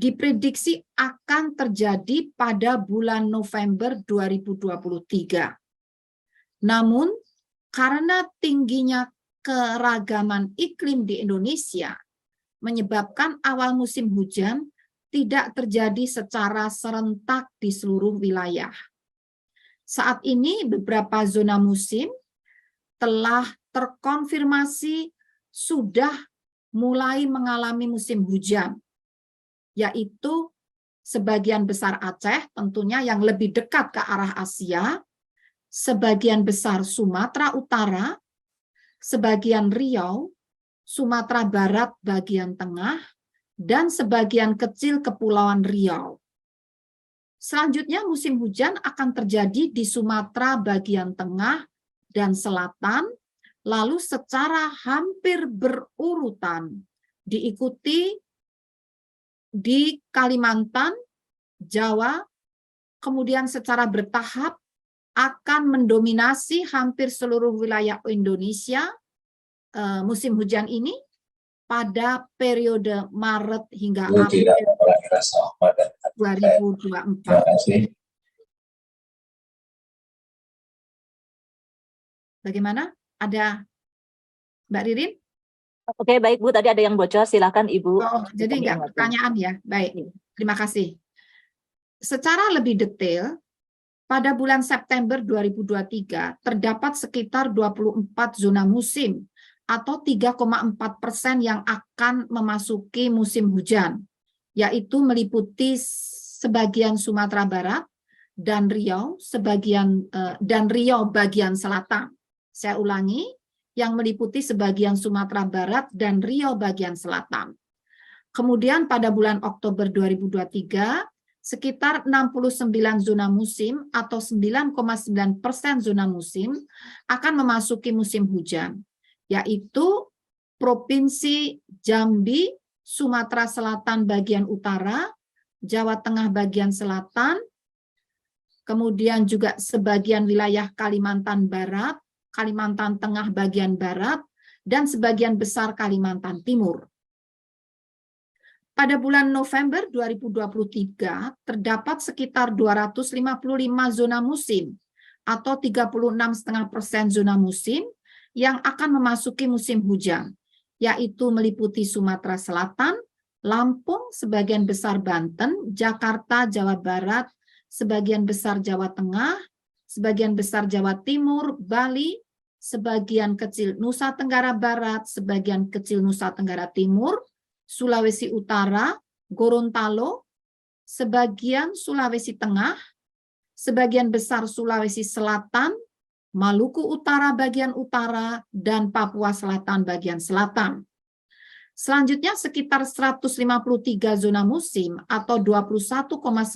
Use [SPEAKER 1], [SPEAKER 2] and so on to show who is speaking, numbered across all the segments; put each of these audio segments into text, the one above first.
[SPEAKER 1] diprediksi akan terjadi pada bulan November 2023. Namun, karena tingginya keragaman iklim di Indonesia, menyebabkan awal musim hujan tidak terjadi secara serentak di seluruh wilayah. Saat ini beberapa zona musim telah terkonfirmasi sudah mulai mengalami musim hujan, yaitu sebagian besar Aceh tentunya yang lebih dekat ke arah Asia, sebagian besar Sumatera Utara, sebagian Riau, Sumatera Barat bagian tengah, dan sebagian kecil Kepulauan Riau. Selanjutnya musim hujan akan terjadi di Sumatera bagian tengah dan selatan, lalu secara hampir berurutan diikuti di Kalimantan, Jawa, kemudian secara bertahap akan mendominasi hampir seluruh wilayah Indonesia musim hujan ini pada periode Maret hingga April 2024.
[SPEAKER 2] Terima kasih.
[SPEAKER 1] Bagaimana? Ada Mbak Ririn?
[SPEAKER 3] Oke, baik Bu. Tadi ada yang bocor, silakan Ibu.
[SPEAKER 1] Oh, jadi enggak pertanyaan ya? Baik, terima kasih. Secara lebih detail, pada bulan September 2023 terdapat sekitar 24 zona musim atau 3,4% yang akan memasuki musim hujan, yaitu meliputi sebagian Sumatera Barat dan Riau bagian selatan. Saya ulangi, yang meliputi sebagian Sumatera Barat dan Riau bagian selatan. Kemudian pada bulan Oktober 2023 sekitar 69 zona musim atau 9,9% zona musim akan memasuki musim hujan, yaitu Provinsi Jambi, Sumatera Selatan bagian utara, Jawa Tengah bagian selatan, kemudian juga sebagian wilayah Kalimantan Barat, Kalimantan Tengah bagian barat, dan sebagian besar Kalimantan Timur. Pada bulan November 2023 terdapat sekitar 255 zona musim atau 36,5% zona musim yang akan memasuki musim hujan, yaitu meliputi Sumatera Selatan, Lampung, sebagian besar Banten, Jakarta, Jawa Barat, sebagian besar Jawa Tengah, sebagian besar Jawa Timur, Bali, sebagian kecil Nusa Tenggara Barat, sebagian kecil Nusa Tenggara Timur, Sulawesi Utara, Gorontalo, sebagian Sulawesi Tengah, sebagian besar Sulawesi Selatan, Maluku Utara bagian utara, dan Papua Selatan bagian selatan. Selanjutnya sekitar 153 zona musim atau 21,9%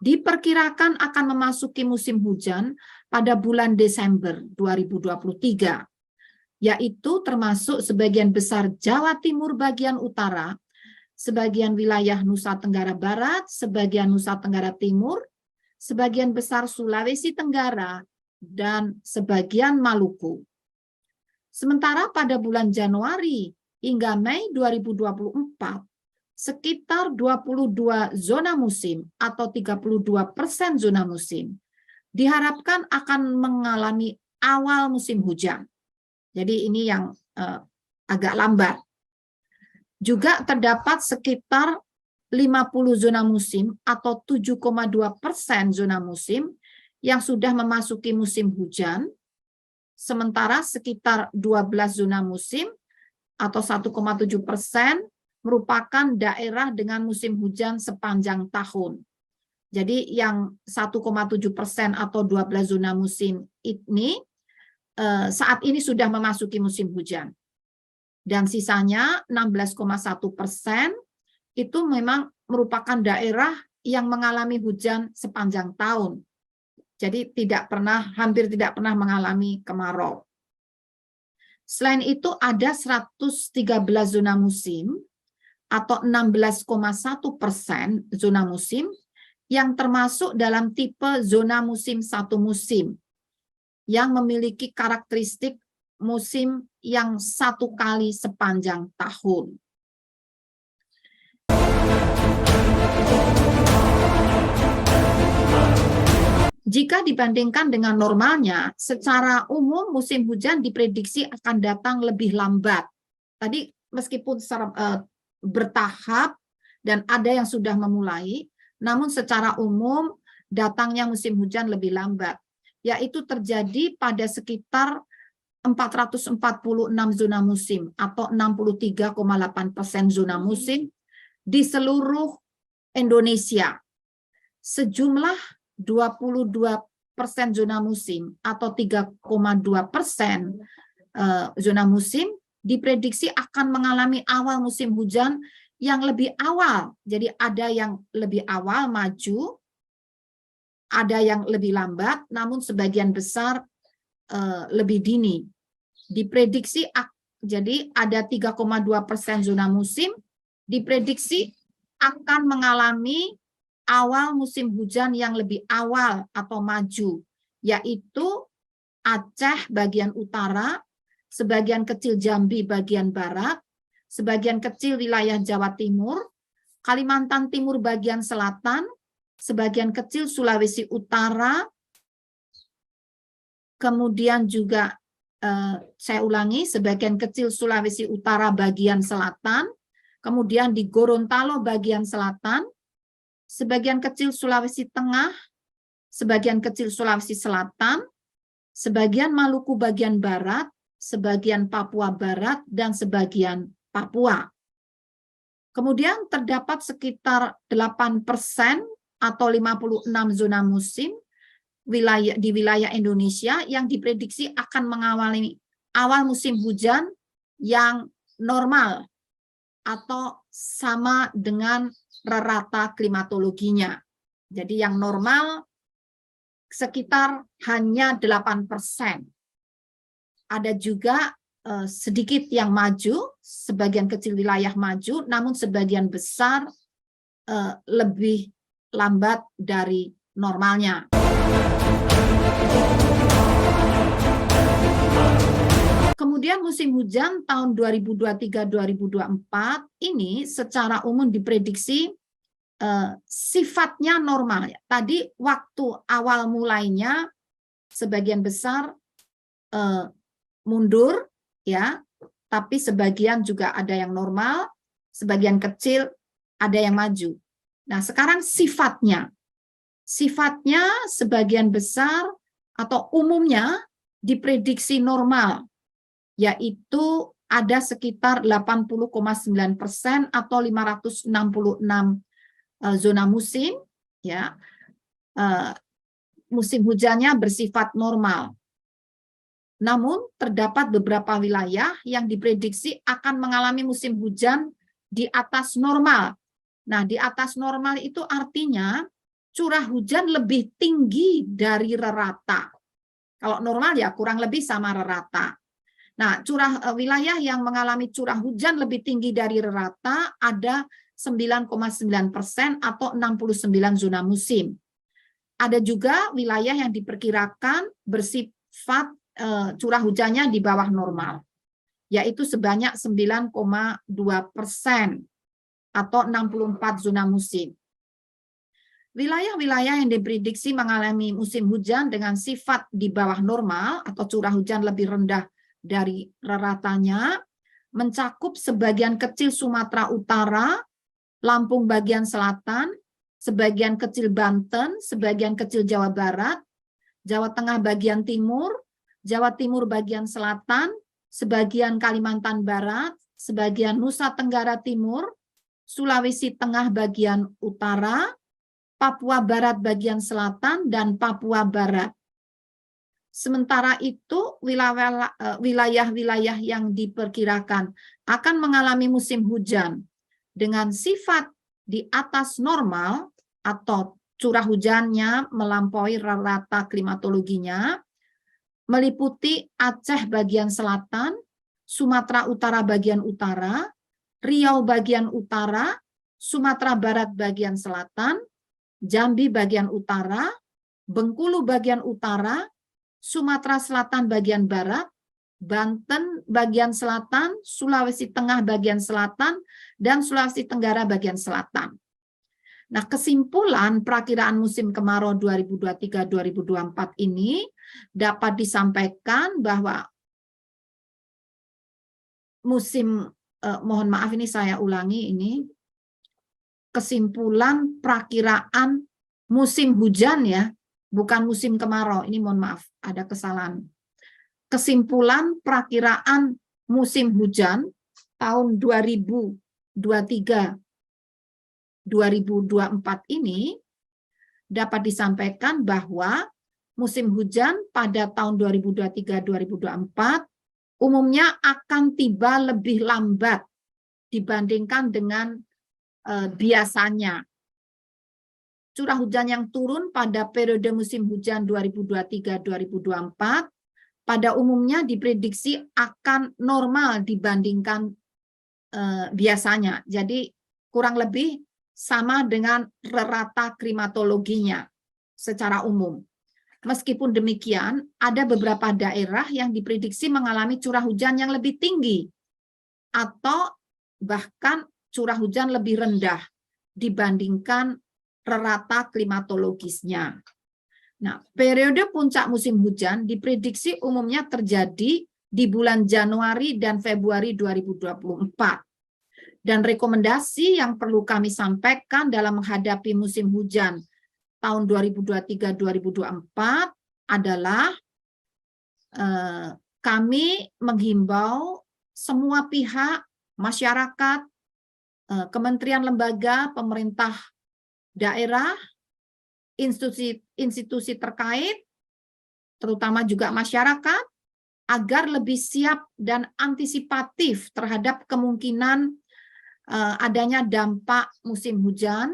[SPEAKER 1] diperkirakan akan memasuki musim hujan pada bulan Desember 2023. Yaitu termasuk sebagian besar Jawa Timur bagian utara, sebagian wilayah Nusa Tenggara Barat, sebagian Nusa Tenggara Timur, sebagian besar Sulawesi Tenggara, dan sebagian Maluku. Sementara pada bulan Januari hingga Mei 2024, sekitar 22 zona musim atau 32% zona musim diharapkan akan mengalami awal musim hujan. Jadi ini yang agak lambat. Juga terdapat sekitar 50 zona musim atau 7,2% zona musim yang sudah memasuki musim hujan, sementara sekitar 12 zona musim atau 1,7% merupakan daerah dengan musim hujan sepanjang tahun. Jadi yang 1,7% atau 12 zona musim ini saat ini sudah memasuki musim hujan. Dan sisanya 16,1% itu memang merupakan daerah yang mengalami hujan sepanjang tahun. Jadi hampir tidak pernah mengalami kemarau. Selain itu ada 113 zona musim atau 16,1% zona musim yang termasuk dalam tipe zona musim satu musim yang memiliki karakteristik musim yang satu kali sepanjang tahun. Jika dibandingkan dengan normalnya, secara umum musim hujan diprediksi akan datang lebih lambat. Tadi meskipun bertahap dan ada yang sudah memulai, namun secara umum datangnya musim hujan lebih lambat, yaitu terjadi pada sekitar 446 zona musim atau 63,8% zona musim di seluruh Indonesia. Sejumlah 22% zona musim atau 3,2% zona musim diprediksi akan mengalami awal musim hujan yang lebih awal. Jadi ada yang lebih awal maju, ada yang lebih lambat, namun sebagian besar lebih dini. Diprediksi jadi ada 3,2% zona musim diprediksi akan mengalami awal musim hujan yang lebih awal atau maju, yaitu Aceh bagian utara, sebagian kecil Jambi bagian barat, sebagian kecil wilayah Jawa Timur, Kalimantan Timur bagian selatan, sebagian kecil Sulawesi Utara, kemudian juga saya ulangi, sebagian kecil Sulawesi Utara bagian selatan, kemudian di Gorontalo bagian selatan, sebagian kecil Sulawesi Tengah, sebagian kecil Sulawesi Selatan, sebagian Maluku bagian barat, sebagian Papua Barat, dan sebagian Papua. Kemudian terdapat sekitar 8% atau 56 zona musim di wilayah Indonesia yang diprediksi akan mengawali awal musim hujan yang normal atau sama dengan rata klimatologinya. Jadi yang normal sekitar hanya 8%. Ada juga sedikit yang maju, sebagian kecil wilayah maju, namun sebagian besar lebih lambat dari normalnya. Kemudian musim hujan tahun 2023-2024 ini secara umum diprediksi sifatnya normal. Tadi waktu awal mulainya sebagian besar mundur, ya, tapi sebagian juga ada yang normal, sebagian kecil ada yang maju. Nah, sekarang sifatnya sebagian besar atau umumnya diprediksi normal, yaitu ada sekitar 80,9% atau 566 zona musim, ya, musim hujannya bersifat normal. Namun terdapat beberapa wilayah yang diprediksi akan mengalami musim hujan di atas normal. Nah, di atas normal itu artinya curah hujan lebih tinggi dari rata. Kalau normal ya kurang lebih sama rata. Nah, wilayah yang mengalami curah hujan lebih tinggi dari rata ada 9,9% atau 69 zona musim. Ada juga wilayah yang diperkirakan bersifat curah hujannya di bawah normal, yaitu sebanyak 9,2% atau 64 zona musim. Wilayah-wilayah yang diprediksi mengalami musim hujan dengan sifat di bawah normal atau curah hujan lebih rendah dari ratanya mencakup sebagian kecil Sumatera Utara, Lampung bagian selatan, sebagian kecil Banten, sebagian kecil Jawa Barat, Jawa Tengah bagian timur, Jawa Timur bagian selatan, sebagian Kalimantan Barat, sebagian Nusa Tenggara Timur, Sulawesi Tengah bagian utara, Papua Barat bagian selatan, dan Papua Barat. Sementara itu, wilayah-wilayah yang diperkirakan akan mengalami musim hujan dengan sifat di atas normal atau curah hujannya melampaui rata klimatologinya, meliputi Aceh bagian selatan, Sumatera Utara bagian utara, Riau bagian utara, Sumatera Barat bagian selatan, Jambi bagian utara, Bengkulu bagian utara, Sumatera Selatan bagian barat, Banten bagian selatan, Sulawesi Tengah bagian selatan, dan Sulawesi Tenggara bagian selatan. Nah, kesimpulan perakiraan musim kemarau 2023-2024 ini dapat disampaikan bahwa mohon maaf ini saya ulangi ini, kesimpulan perakiraan musim hujan ya, bukan musim kemarau. Ini mohon maaf, ada kesalahan. Kesimpulan perakiraan musim hujan tahun 2023-2024 ini dapat disampaikan bahwa musim hujan pada tahun 2023-2024 umumnya akan tiba lebih lambat dibandingkan dengan biasanya. Curah hujan yang turun pada periode musim hujan 2023-2024 pada umumnya diprediksi akan normal dibandingkan biasanya. Jadi kurang lebih sama dengan rata klimatologinya secara umum. Meskipun demikian, ada beberapa daerah yang diprediksi mengalami curah hujan yang lebih tinggi atau bahkan curah hujan lebih rendah dibandingkan rata klimatologisnya. Nah, periode puncak musim hujan diprediksi umumnya terjadi di bulan Januari dan Februari 2024. Dan rekomendasi yang perlu kami sampaikan dalam menghadapi musim hujan tahun 2023-2024 adalah kami menghimbau semua pihak, masyarakat, kementerian lembaga, pemerintah daerah, institusi terkait, terutama juga masyarakat, agar lebih siap dan antisipatif terhadap kemungkinan adanya dampak musim hujan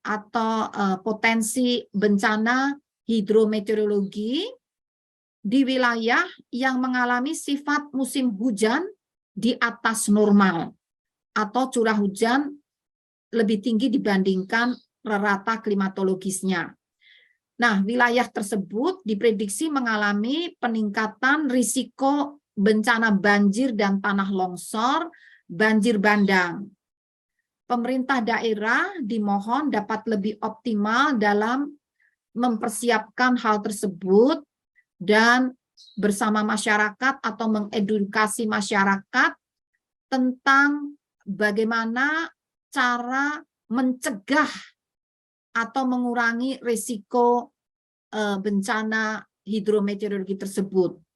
[SPEAKER 1] atau potensi bencana hidrometeorologi di wilayah yang mengalami sifat musim hujan di atas normal atau curah hujan lebih tinggi dibandingkan rata klimatologisnya. Nah, wilayah tersebut diprediksi mengalami peningkatan risiko bencana banjir dan tanah longsor, banjir bandang. Pemerintah daerah dimohon dapat lebih optimal dalam mempersiapkan hal tersebut dan bersama masyarakat atau mengedukasi masyarakat tentang bagaimana cara mencegah atau mengurangi risiko bencana hidrometeorologi tersebut.